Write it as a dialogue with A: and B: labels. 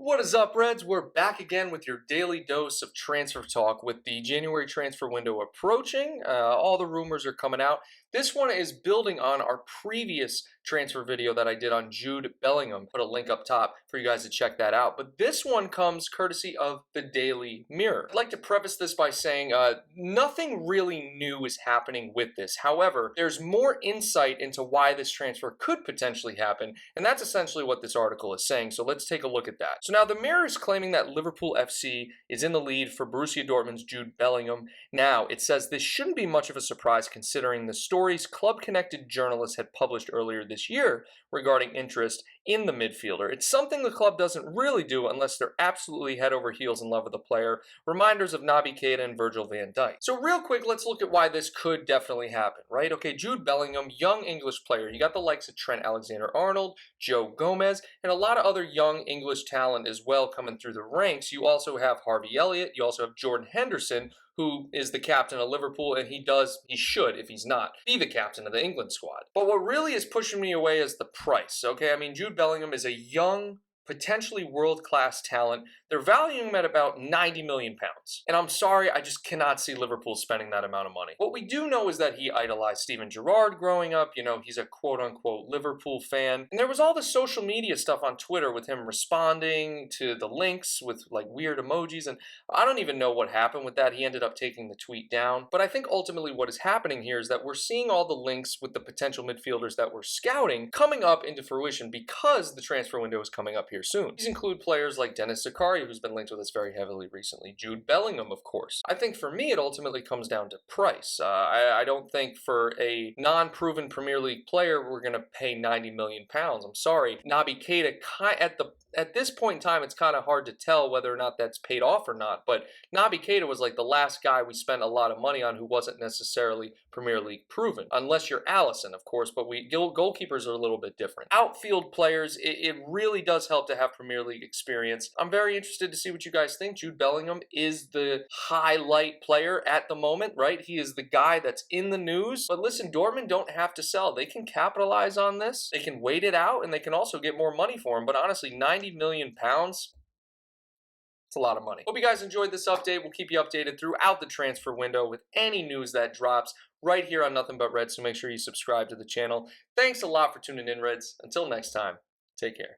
A: What is up, Reds? We're back again with your daily dose of transfer talk with the January transfer window approaching. All the rumors are coming out. This one is building on our previous transfer video that I did on Jude Bellingham. Put a link up top for you guys to check that out. But this one comes courtesy of the Daily Mirror. I'd like to preface this by saying nothing really new is happening with this. However, there's more insight into why this transfer could potentially happen, and that's essentially what this article is saying. So let's take a look at that. So now the Mirror is claiming that Liverpool FC is in the lead for Borussia Dortmund's Jude Bellingham. Now, it says this shouldn't be much of a surprise considering the stories club-connected journalists had published earlier this year regarding interest in the midfielder. It's something the club doesn't really do unless they're absolutely head over heels in love with the player. Reminders of Naby Keita and Virgil van Dijk. So real quick, let's look at why this could definitely happen, right? Okay, Jude Bellingham, young English player. You got the likes of Trent Alexander-Arnold, Joe Gomez, and a lot of other young English talent as well coming through the ranks. You also have Harvey Elliott. You also have Jordan Henderson, who is the captain of Liverpool, and he should, if he's not, be the captain of the England squad. But what really is pushing me away is the price, okay? I mean, Jude Bellingham is a young, potentially world-class talent. They're valuing him at about 90 million pounds. And I'm sorry, I just cannot see Liverpool spending that amount of money. What we do know is that he idolized Steven Gerrard growing up. You know, he's a quote-unquote Liverpool fan. And there was all the social media stuff on Twitter with him responding to the links with like weird emojis. And I don't even know what happened with that. He ended up taking the tweet down. But I think ultimately what is happening here is that we're seeing all the links with the potential midfielders that we're scouting coming up into fruition because the transfer window is coming up here soon. These include players like Dennis Zakaria, who's been linked with us very heavily recently. Jude Bellingham, of course. I think for me, it ultimately comes down to price. I don't think for a non-proven Premier League player, we're going to pay 90 million pounds. I'm sorry. Naby Keita, at this point in time, it's kind of hard to tell whether or not that's paid off or not. But Naby Keita was like the last guy we spent a lot of money on who wasn't necessarily Premier League proven. Unless you're Allison, of course, but goalkeepers are a little bit different. Outfield players, it really does help to have Premier League experience. I'm very interested to see what you guys think. Jude Bellingham is the highlight player at the moment, right? He is the guy that's in the news. But listen, Dortmund don't have to sell. They can capitalize on this. They can wait it out, and they can also get more money for him. But honestly, 90 million pounds, it's a lot of money. Hope you guys enjoyed this update. We'll keep you updated throughout the transfer window with any news that drops right here on Nothing But Reds, so make sure you subscribe to the channel. Thanks a lot for tuning in, Reds. Until next time, take care.